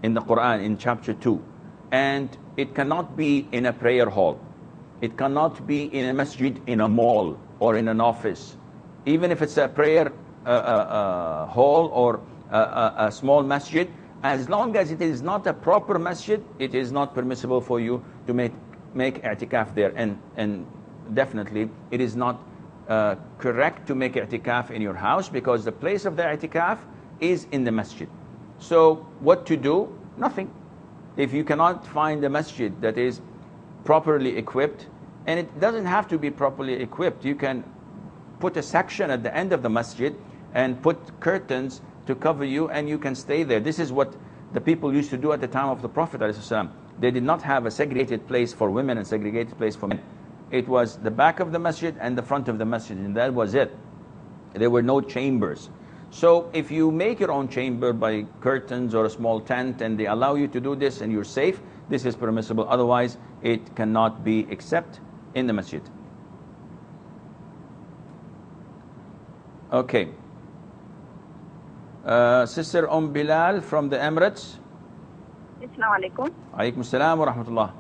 in the Quran in chapter 2. And it cannot be in a prayer hall. It cannot be in a masjid, in a mall, or in an office. Even if it's a prayer hall or a small masjid, as long as it is not a proper masjid, it is not permissible for you to make i'tikaf there. And definitely it is not correct to make i'tikaf in your house, because the place of the i'tikaf is in the masjid. So what to do? Nothing. If you cannot find a masjid that is properly equipped, and it doesn't have to be properly equipped, you can put a section at the end of the masjid and put curtains to cover you, and you can stay there. This is what the people used to do at the time of the Prophet ﷺ. They did not have a segregated place for women and segregated place for men. It was the back of the masjid and the front of the masjid, and that was it. There were no chambers. So if you make your own chamber by curtains or a small tent, and they allow you to do this and you're safe, this is permissible. Otherwise, it cannot be except in the masjid. Okay. Sister Bilal from the Emirates. Assalamu alaikum. Alaikum salam wa rahmatullah.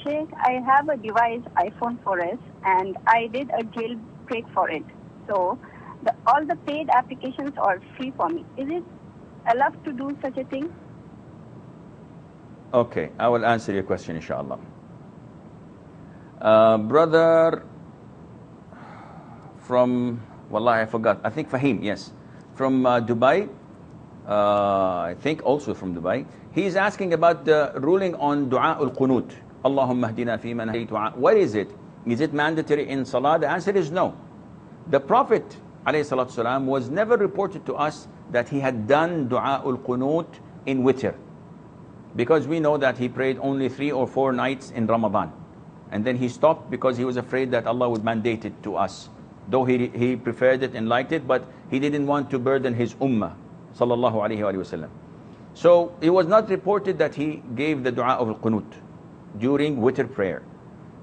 Sheikh, I have a device, iPhone 4S, and I did a jailbreak for it. So all the paid applications are free for me. Is it allowed to do such a thing? Okay, I will answer your question, inshallah. Brother from, Wallah, I forgot. I think Fahim, yes. From Dubai. I think also from Dubai. He's asking about the ruling on Dua al-Qunut. Allahumma hdina fi man hadayt. What is it? Is it mandatory in Salah? The answer is no. The Prophet ﷺ was never reported to us that he had done Dua al-Qunut in witr. Because we know that he prayed only 3 or 4 nights in Ramadan. And then he stopped because he was afraid that Allah would mandate it to us. Though he preferred it and liked it, but he didn't want to burden his ummah. Sallallahu alayhi wa sallam. So it was not reported that he gave the Dua of al-Qunut during witr prayer.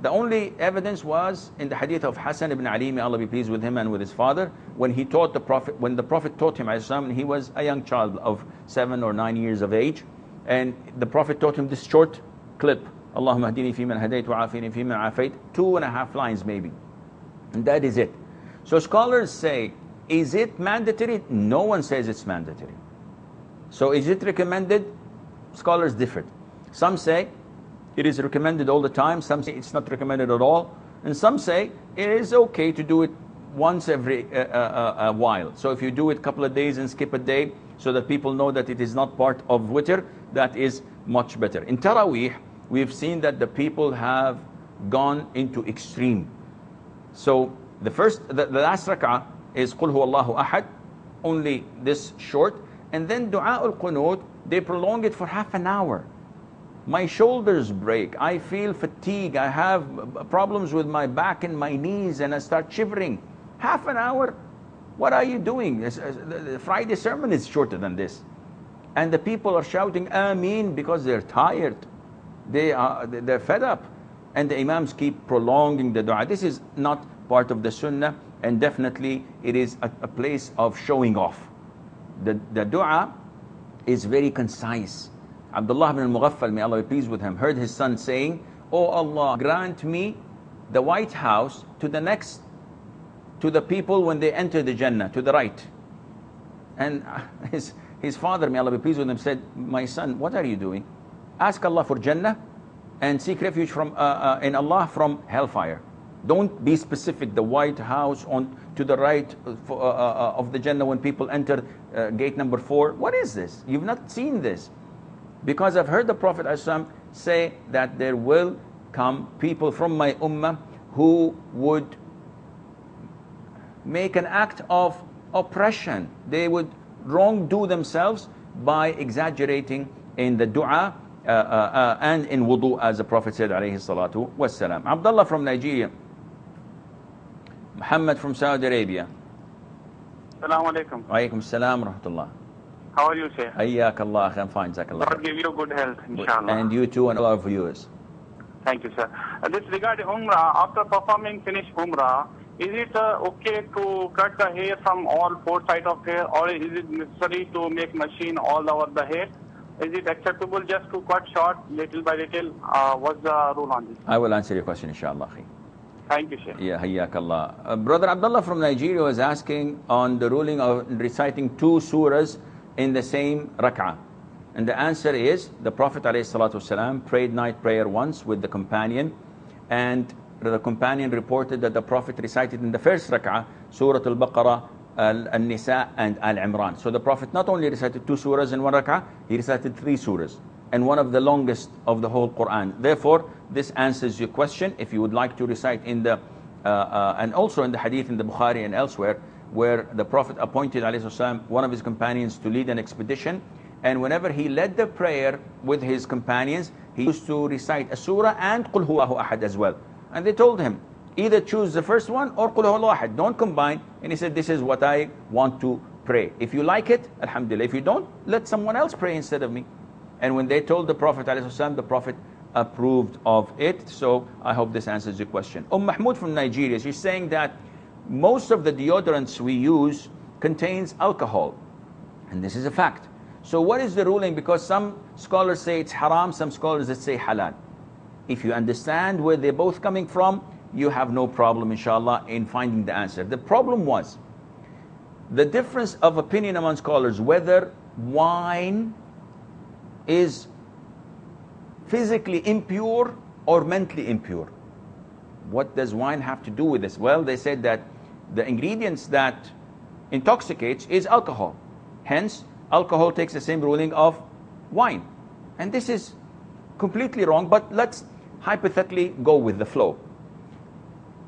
The only evidence was in the hadith of Hassan ibn Ali, may Allah be pleased with him and with his father, when he taught the Prophet, when the Prophet taught him, and he was a young child of 7 or 9 years of age, and the Prophet taught him this short clip, Allahumma hdini fi man hadayt wa afini fi man afayt, 2.5 lines maybe, and that is it. So scholars say, is it mandatory? No one says it's mandatory. So is it recommended? Scholars differ. Some say it is recommended all the time. Some say it's not recommended at all. And some say it is okay to do it once every a while. So if you do it a couple of days and skip a day so that people know that it is not part of witr, that is much better. In Taraweeh, we've seen that the people have gone into extreme. So the last rak'ah is Qul huwallahu ahad, only this short. And then Dua al-Qunut, they prolong it for half an hour. My shoulders break. I feel fatigue. I have problems with my back and my knees, and I start shivering. Half an hour? What are you doing? The Friday sermon is shorter than this. And the people are shouting Ameen because they're tired. They're fed up. And the imams keep prolonging the dua. This is not part of the sunnah, and definitely it is a place of showing off. The dua is very concise. Abdullah ibn al-Mughaffal, may Allah be pleased with him, heard his son saying, "Oh Allah, grant me the White House to the people when they enter the Jannah, to the right." And his father, may Allah be pleased with him, said, "My son, what are you doing? Ask Allah for Jannah and seek refuge in Allah from hellfire. Don't be specific, the White House to the right of the Jannah when people enter gate number 4. What is this? You've not seen this." Because I've heard the Prophet ﷺ say that there will come people from my ummah who would make an act of oppression. They would wrongdo themselves by exaggerating in the dua and in wudu, as the Prophet said, alayhi salatu wassalam. Abdullah from Nigeria. Muhammad from Saudi Arabia. Assalamu alaikum. Wa alaikum salam wa rahmatullah. How are you, sir? Hayyak Allah, I'm fine, Jazakallah. God give you good health, inshallah. And you too, and all our viewers. Thank you, sir. This regarding Umrah, after performing finished Umrah, is it okay to cut the hair from all 4 sides of hair, or is it necessary to make machine all over the hair? Is it acceptable just to cut short little by little? What's the rule on this? I will answer your question, inshallah. Thank you, Sheikh. Yeah, hayyakallah. Brother Abdullah from Nigeria was asking on the ruling of reciting 2 surahs in the same rak'ah. And the answer is, the Prophet ﷺ prayed night prayer once with the companion, and the companion reported that the Prophet recited in the first rak'ah, Surah Al-Baqarah, Al-Nisa and Al-Imran. So the Prophet not only recited 2 surahs in one rak'ah, he recited 3 surahs, and one of the longest of the whole Quran. Therefore, this answers your question. If you would like to recite in the, and also in the hadith in the Bukhari and elsewhere, where the Prophet appointed ﷺ one of his companions to lead an expedition, and whenever he led the prayer with his companions, he used to recite a surah and Qul Huwallahu Ahad as well. And they told him, either choose the first one or Qul Huwallahu Ahad, don't combine. And he said, this is what I want to pray. If you like it, alhamdulillah. If you don't, let someone else pray instead of me. And when they told the Prophet ﷺ, the Prophet approved of it. So I hope this answers your question. Mahmoud from Nigeria, she's saying that most of the deodorants we use contains alcohol. And this is a fact. So what is the ruling? Because some scholars say it's haram, some scholars that say halal. If you understand where they're both coming from, you have no problem, inshallah, in finding the answer. The problem was the difference of opinion among scholars whether wine is physically impure or mentally impure. What does wine have to do with this? Well, they said that the ingredients that intoxicates is alcohol. Hence, alcohol takes the same ruling of wine. And this is completely wrong, but let's hypothetically go with the flow.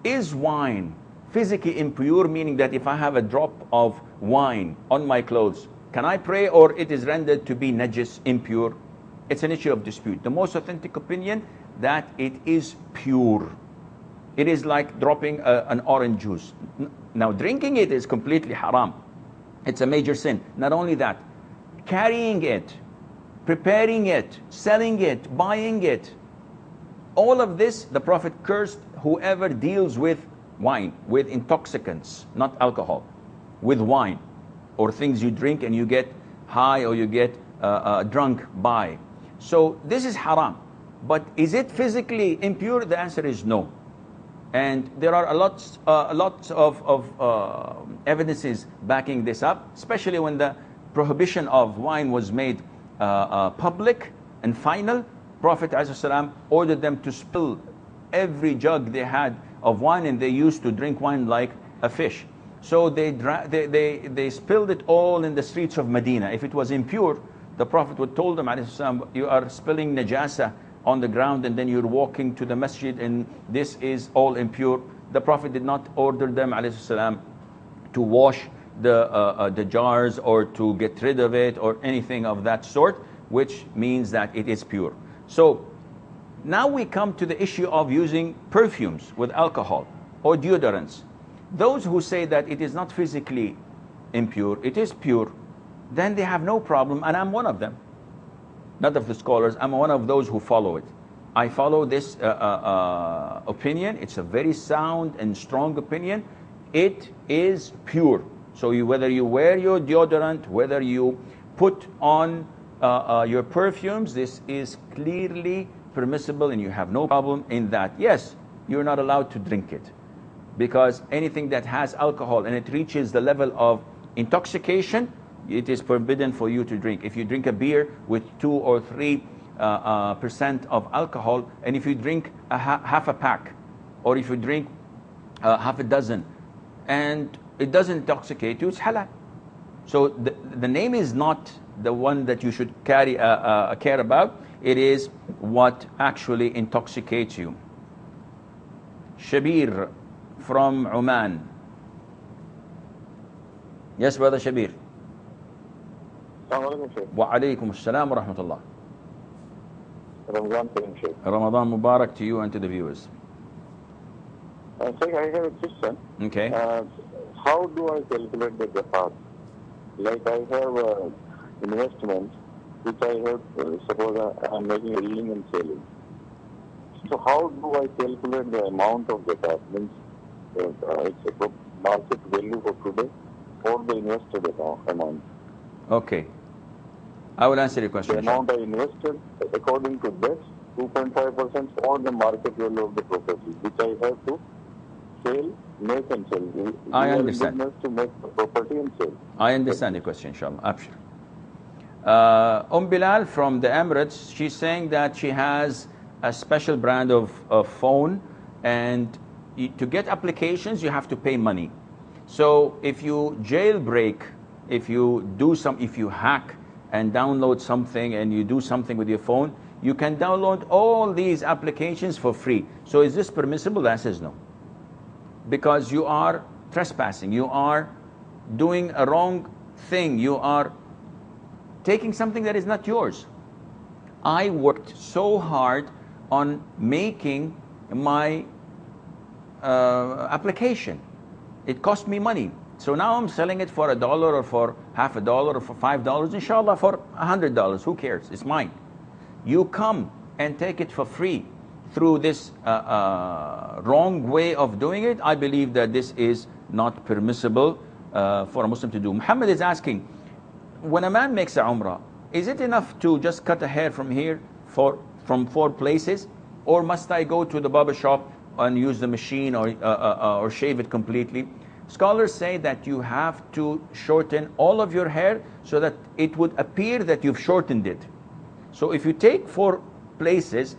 Is wine physically impure, meaning that if I have a drop of wine on my clothes, can I pray, or it is rendered to be najis, impure? It's an issue of dispute. The most authentic opinion that it is pure. It is like dropping an orange juice. Now, drinking it is completely haram. It's a major sin. Not only that, carrying it, preparing it, selling it, buying it, all of this, the Prophet cursed whoever deals with wine, with intoxicants, not alcohol, with wine, or things you drink and you get high or you get drunk by. So this is haram. But is it physically impure? The answer is no. And there are a lot of evidences backing this up, especially when the prohibition of wine was made public and final. Prophet ﷺ ordered them to spill every jug they had of wine, and they used to drink wine like a fish. So they spilled it all in the streets of Medina. If it was impure, the Prophet would told them, ﷺ, you are spilling najasa on the ground and then you're walking to the masjid and this is all impure. The Prophet did not order them, ﷺ, to wash the jars or to get rid of it or anything of that sort, which means that it is pure. So now we come to the issue of using perfumes with alcohol or deodorants. Those who say that it is not physically impure, it is pure, then they have no problem, and I'm one of them. Not of the scholars, I'm one of those who follow it. I follow this opinion. It's a very sound and strong opinion. It is pure. So whether you wear your deodorant, whether you put on your perfumes, this is clearly permissible and you have no problem in that. Yes, you're not allowed to drink it, because anything that has alcohol and it reaches the level of intoxication, it is forbidden for you to drink. If you drink a beer with 2 or 3% of alcohol, and if you drink half a pack, or if you drink half a dozen, and it doesn't intoxicate you, it's halal. So the name is not the one that you should care about. It is what actually intoxicates you. Shabir from Oman. Yes, brother Shabir. Wa alaykum assalam wa rahmatullah. Ramadan Mubarak to you and to the viewers. I have a question. Okay. How do I calculate the zakat? Like I have investment which I have, suppose I am making a dealing and selling. So how do I calculate the amount of zakat? Means it's a market value for today or the invested amount? Okay. I will answer your question. The amount I invested according to that 2.5% or the market value of the property, which I have to sell, make and sell. I We are in understand. business to make the property and sell. I understand your question, inshallah. Abshir. Bilal from the Emirates, she's saying that she has a special brand of phone, and to get applications, you have to pay money. So if you jailbreak, if you hack and download something and you do something with your phone, you can download all these applications for free. So is this permissible? The answer is no. Because you are trespassing, you are doing a wrong thing, you are taking something that is not yours. I worked so hard on making my application. It cost me money. So now I'm selling it for $1 or for half $1 or for $5, inshallah for $100. Who cares? It's mine. You come and take it for free through this wrong way of doing it. I believe that this is not permissible for a Muslim to do. Muhammad is asking, when a man makes a umrah, is it enough to just cut a hair from here from 4 places, or must I go to the barber shop and use the machine or shave it completely? Scholars say that you have to shorten all of your hair so that it would appear that you've shortened it. So if you take 4 places,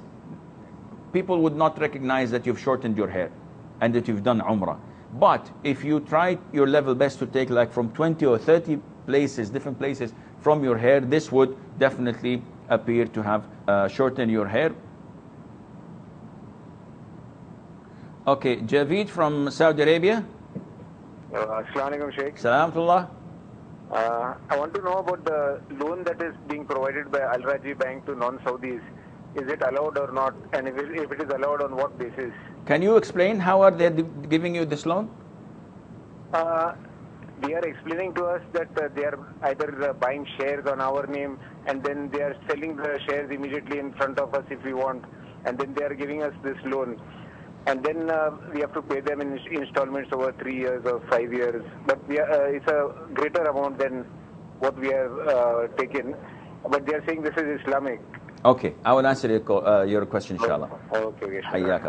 people would not recognize that you've shortened your hair and that you've done umrah. But if you try your level best to take like from 20 or 30 places, different places from your hair, this would definitely appear to have shortened your hair. Okay, Javid from Saudi Arabia. Assalamu alaikum, Sheikh. Salamatullah. I want to know about the loan that is being provided by Al Raji Bank to non-Saudis. Is it allowed or not? And if it is allowed, on what basis? Can you explain how are they giving you this loan? They are explaining to us that they are either buying shares on our name, and then they are selling the shares immediately in front of us if we want, and then they are giving us this loan. And then we have to pay them in installments over 3 years or 5 years. But it's a greater amount than what we have taken. But they are saying this is Islamic. Okay, I will answer your question, inshallah. Okay. Hayyak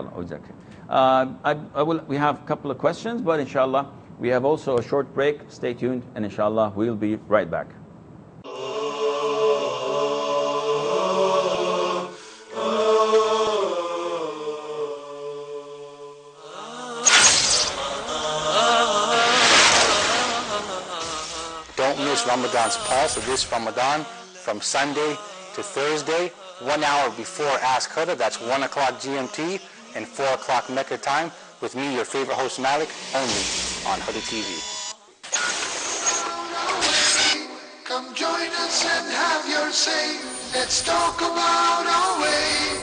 Allah. We have a couple of questions, but inshallah, we have also a short break. Stay tuned, and inshallah, we'll be right back. Don't miss Ramadan's pulse of this Ramadan from Sunday to Thursday, 1 hour before Ask Huda. That's 1 o'clock GMT and 4 o'clock Mecca time, with me, your favorite host Malik, only on Huda TV. Come join us and have your say. Let's talk about our way.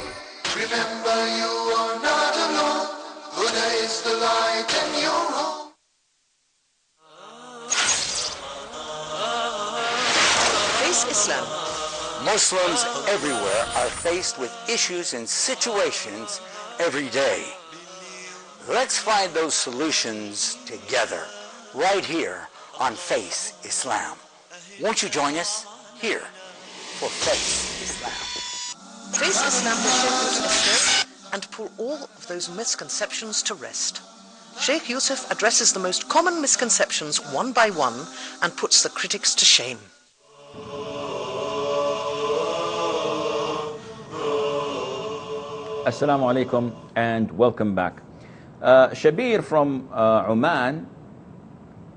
Remember, you are not alone. Huda is the light in your home. Face Islam. Muslims everywhere are faced with issues and situations every day. Let's find those solutions together, right here on Face Islam. Won't you join us here for Face Islam? Face Islam will shed its and put all of those misconceptions to rest. Sheikh Yusuf addresses the most common misconceptions one by one and puts the critics to shame. Assalamu alaikum and welcome back. Shabir from Oman,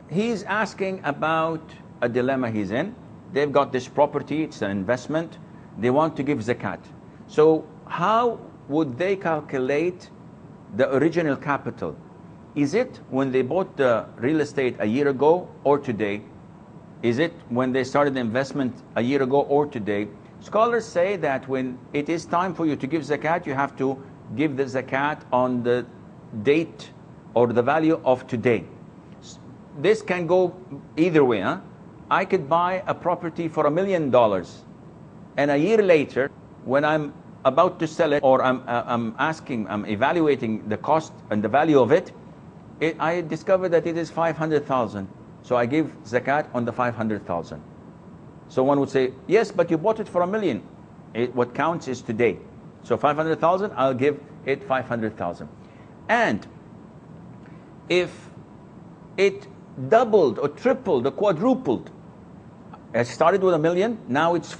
he's asking about a dilemma he's in. They've got this property, it's an investment, they want to give zakat. So how would they calculate the original capital? Is it when they bought the real estate a year ago or today? Is it when they started the investment a year ago or today? Scholars say that when it is time for you to give zakat, you have to give the zakat on the date or the value of today. This can go either way. I could buy a property for $1 million, and a year later, when I'm about to sell it, or I'm evaluating the cost and the value of it, I discover that it is 500,000. So I give zakat on the 500,000. So one would say, yes, but you bought it for $1 million. What counts is today. So 500,000, I'll give it 500,000. And if it doubled or tripled or quadrupled, it started with $1 million, now it's